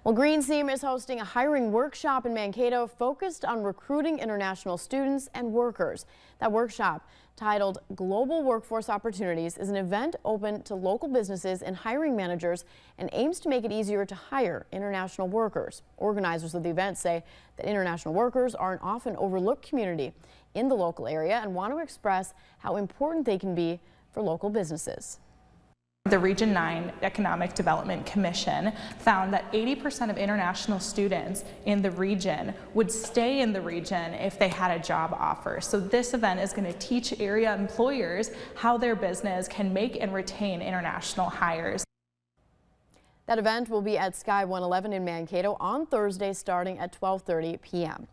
Well, Greenseam is hosting a hiring workshop in Mankato focused on recruiting international students and workers. That workshop, titled Global Workforce Opportunities, is an event open to local businesses and hiring managers and aims to make it easier to hire international workers. Organizers of the event say that international workers are an often overlooked community in the local area and want to express how important they can be for local businesses. The Region 9 Economic Development Commission found that 80% of international students in the region would stay in the region if they had a job offer. So this event is going to teach area employers how their business can make and retain international hires. That event will be at Sky 111 in Mankato on Thursday starting at 12:30 p.m.